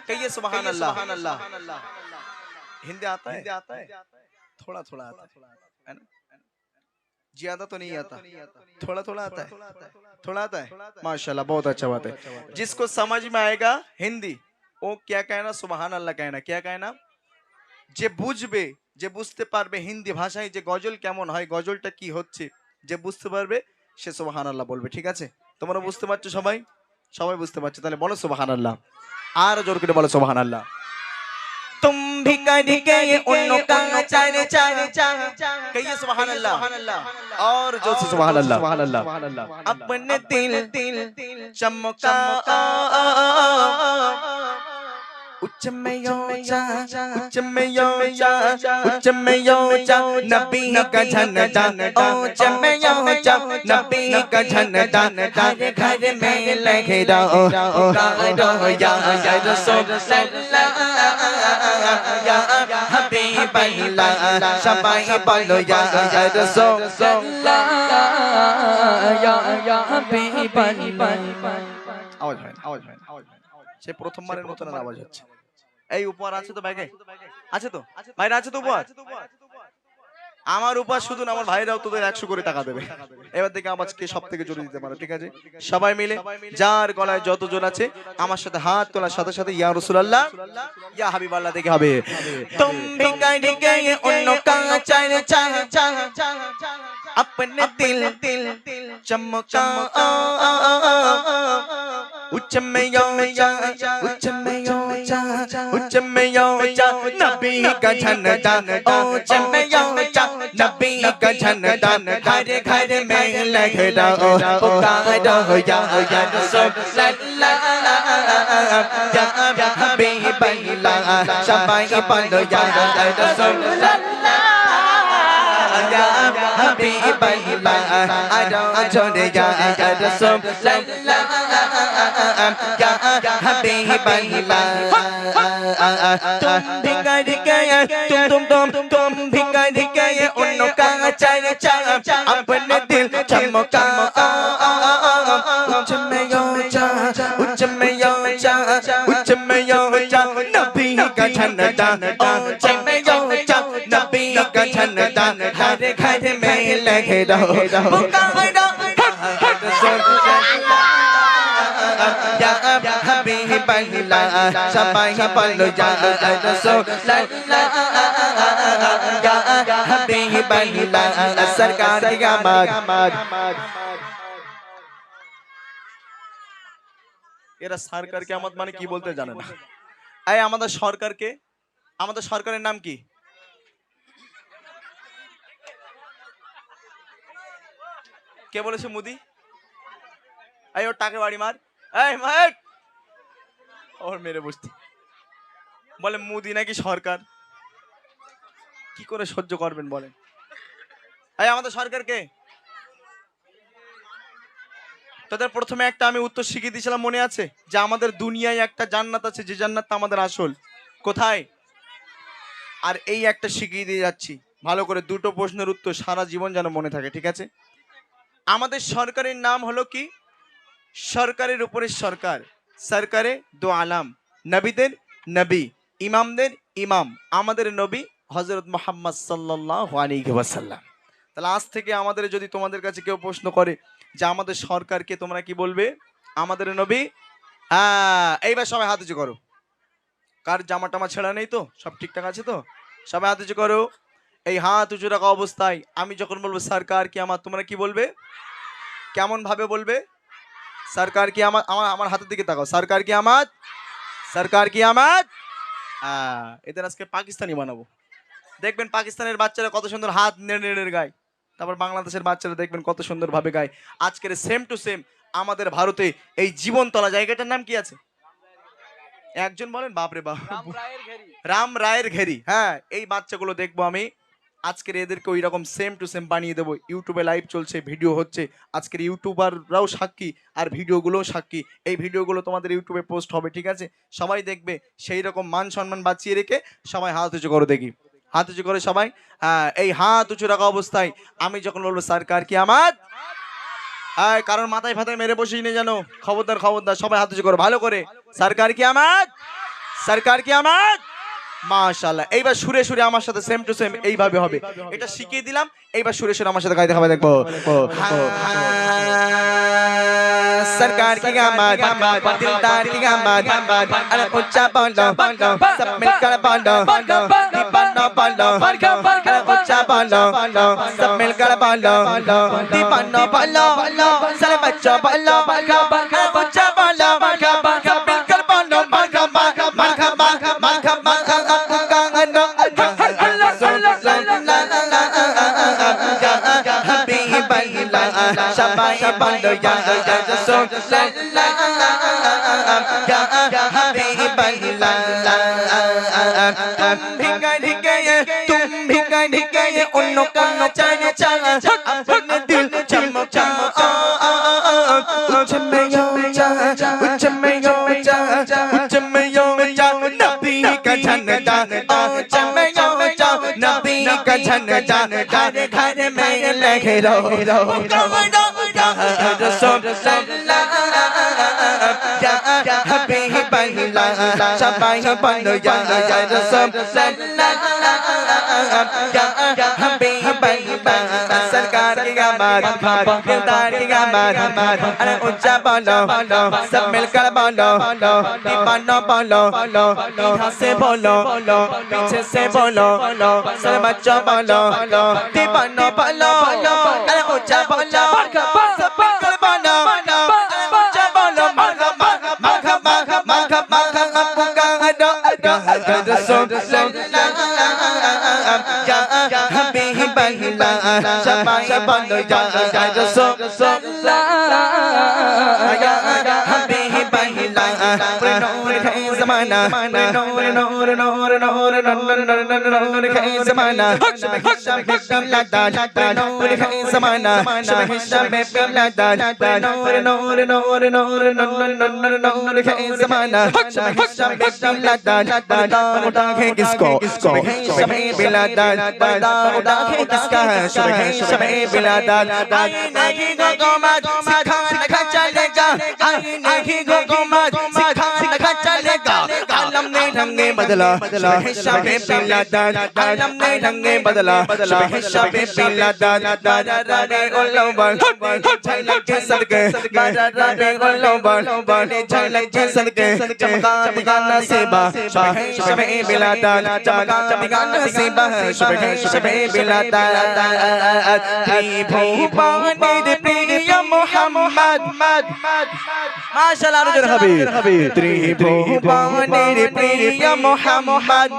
कहिए सुभान अल्लाह। हिंदी आता है? थोड़ा थोड़ा आता है ना, ज्यादा तो नहीं आता, थोड़ा थोड़ा आता है, थोड़ा आता है। माशाल्लाह, बहुत अच्छा बात है। जिसको समझ में आएगा हिंदी वो क्या कहना, सुभान अल्लाह कहना। क्या कहना? যে বুঝবে, যে বুঝতে পারবে হিন্দি ভাষায় যে গজল কেমন হয়, গজলটা কি হচ্ছে, যে বুঝতে পারবে সে সুবহানাল্লাহ বলবে। ঠিক আছে? তোমরা বুঝতে পারছো সবাই? সবাই বুঝতে পারছো? তাহলে বলো সুবহানাল্লাহ, আর জোর করে বলো সুবহানাল্লাহ। तुम भी करके उनका चर्चा, कहिए सुभान अल्लाह, और जो से सुभान अल्लाह। अपने दिल चमका उच्च में योचा, उच्च में योचा, उच्च में योचा, नबी का झंडा उच्च में योचा, नबी का झंडा हर घर में लहराओ, पुकारो या रसूल या हबीब अल्लाह, शबाई बोलो या रसूल या हबीब अल्लाह। आवाज হয়, আওয়াজ হয়, সে প্রথমবারের মতন আওয়াজ হচ্ছে। এই উপহার আছে তো ব্যাগে? আছে তো ভাইরা? আছে তো উপহার? আমার উপহার শুধু না, আমার ভাইরাও তোদের 100 করে টাকা দেবে। এবার থেকে আওয়াজকে সব থেকে জোরে দিতে পারো। ঠিক আছে? সবাই মিলে যার গলায় যত জোর আছে আমার সাথে হাত তোলার সাথে সাথে ইয়া রাসূলুল্লাহ ইয়া হাবিবাল্লাহ দেখে হবে। तुम भी करके उनका चर्चा, अपने दिल चमका उच्च में योचा, उच्च में योचा, उच्च में योचा, नबी का झंडा उच्च में योचा, नबी का झंडा हर घर में लहराओ, पुकारो या रसूलल्लाह या हबीब अल्लाह, शबाई बोलो या रसूलल्लाह या हबीब अल्लाह, जोड़े या रसूलल्लाह या हबीब अल्लाह। तुम भी करके तुम भी करके उनका चर्चा, अपने दिल चमका उच्च में योचा, उच्च में योचा, उच्च में योचा, नबी का झंडा उच्च में योचा, नबी का झंडा हर घर में लहराओ, पुकारो या हबीब अल्लाह, शबाई बोलो या रसूलल्लाह या हबीब अल्लाह, सरकार की आमद। এরা সরকার কি আমত মানে কি বলতে জানে না। এই আমাদের সরকারকে, আমাদের সরকারের নাম কি? কে বলেছে? মোদি। এই ওর টাকে বাড়ি মার, এই মার ওর মেরে বসতে। বলে মোদি নাকি সরকার, কি করে সহ্য করবেন বলেন? এই আমাদের সরকার কে? তাদের প্রথমে একটা আমি উত্তর শিখিয়ে দিয়েছিলাম, মনে আছে? যে আমাদের দুনিয়ায় একটা জান্নাত আছে, যে জান্নাতটা আমাদের আসল কোথায়? আর এই একটা শিখিয়ে দিয়ে যাচ্ছি ভালো করে, দুটো প্রশ্নের উত্তর সারা জীবন যেন মনে থাকে। ঠিক আছে? আমাদের সরকারের নাম হলো কি? সরকারের উপরে সরকার, সরকারে দো আলাম, নবীদের নবী, ইমামদের ইমাম, আমাদের নবী হযরত মুহাম্মদ সাল্লাল্লাহু আলাইহি ওয়াসাল্লাম। তাহলে আজ থেকে আমাদের যদি তোমাদের কাছে কেউ প্রশ্ন করে যে আমাদের সরকারকে, তোমরা কি বলবে? আমাদের নবী। হ্যাঁ, এইবার সবাই হাত উঁচু করো। কার জামা টামা ছেঁড়া নেই তো? সব ঠিকঠাক আছে তো? সবাই হাত উঁচু করো। এই হাত উঁচু রাখা অবস্থায় আমি যখন বলবো সরকার কি আমার, তোমরা কি বলবে? কেমন ভাবে বলবে? সরকার কি আমার, আমার হাতের দিকে তাকাও। সরকার কি আমার, সরকার কি আমার। এদের আজকে পাকিস্তানি বানাবো। দেখবেন পাকিস্তানের বাচ্চারা কত সুন্দর হাত নেড়ে নেড়ে গায়, তারপর বাংলাদেশের বাচ্চারা দেখবেন কত সুন্দর ভাবে গায়। আজকের সেম টু সেম আমাদের ভারতে এই জীবনতলা জায়গাটার নাম কি আছে? একজন বলেন। বাপরে বাপ, রাম রায়ের ঘেরি। হ্যাঁ, এই বাচ্চাগুলো দেখবো আমি আজকের এদেরকে ওই রকম সেম টু সেম বানিয়ে দেবো। ইউটিউবে লাইভ চলছে, ভিডিও হচ্ছে, আজকের ইউটিউবাররাও সাক্ষী আর ভিডিওগুলোও সাক্ষী। এই ভিডিওগুলো তোমাদের ইউটিউবে পোস্ট হবে। ঠিক আছে? সবাই দেখবে। সেই রকম মান সম্মান বাঁচিয়ে রেখে সবাই হাত উঁচু করো দেখি, হাত উঁচু করে সবাই। এই হাত উঁচু রাখা অবস্থায় আমি যখন বলবো সরকার কি আমার, আয় কারণ মাথায় ফাতায় মেরে বসিস নে জানো, খবরদার খবরদার, সবাই হাত উঁচু করো ভালো করে। সরকার কি আমাদ, সরকার কি আমাদ। মাশাআল্লাহ, এইবার সুরে সুরে আমার সাথে সেম টু সেম এইভাবে হবে, এটা শিখিয়ে দিলাম, এইবার সুরে সুরে আমার সাথে গাইতে হবে, দেখবো। सरकार की आमद, दिलदार की आमद, अरे ऊंचा बोलो, सब मिलकर बोलो, दीवाना बोलो, अरे ऊंचा बोलो, सब मिलकर बोलो, दीवाना बोलो, सारे बच्चों बोलो, अरे ऊंचा बोलो, सब मिलकर बोलो, मरहबा मरहबा मरहबा सबाई बोलो या रसूल तुम भी गए उनका चाहे चाहे अपने दिल चमका उच्च में यो उच्च में यो उच्च में यो नबी का झंडा उच्च में यो नबी का झंडा घर घर में लगे रहो रसूल या हबीबल्लाह सबाई बोलो या रसूल या हबीबल्लाह सरकार की आमद, दिलदार की आमद, अरे ऊंचा बोलो, सब मिलकर बोलो, दीवाना बोलो, यहाँ से बोलो, पीछे से बोलो, सारे बच्चों बोलो, दीवाना बोलो, अरे ऊंचा बोलो, सब मिलकर बोलो, अरे ऊंचा बोलो, मरहबा मरहबा मरहबा रसूल या हबीबल्लाह सबाई बोलो या रसूल या हबीबल्लाह नूर है ज़माना नूर नूर नूर नूर नूर है ज़माना लदा नूर है ज़माना लदा नूर नूर नूर नूर नूर है ज़माना लदा उठा है किसको शबे बिलादात उठा है किसका शबे बिलादात नहीं गोगमत सिखाने चलेगा नहीं गोगमत सिखाने चलेगा आलम ने ढंगे बदला शबे बिलादात आलम ने ढंगे बदला शबे बिलादात रे उल्लुबन झलक के सदके रे उल्लुबन झलक के सदके चमका दिखाना सेबा शबे बिलादात चमका दिखाना सेबा शबे बिलादात त्रिभुवनेर प्रिय मोहम्मद माशाअल्लाह रुजर हबीब त्रिभुवनेर प्रिय मोहम्मद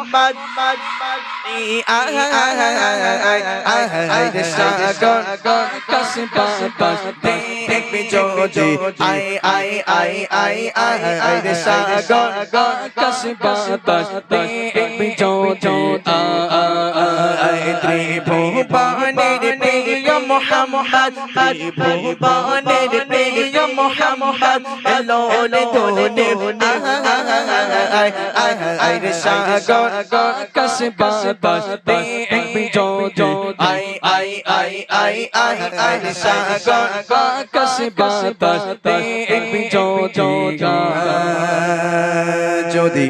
त्रिभुवनेर प्रिय मोहम्मद त्रिभुवनेर प्रिय मोहम्मद लोले दोने रे सागर कसबा बसते जो रे सागर कसबा बसते जो ज्योति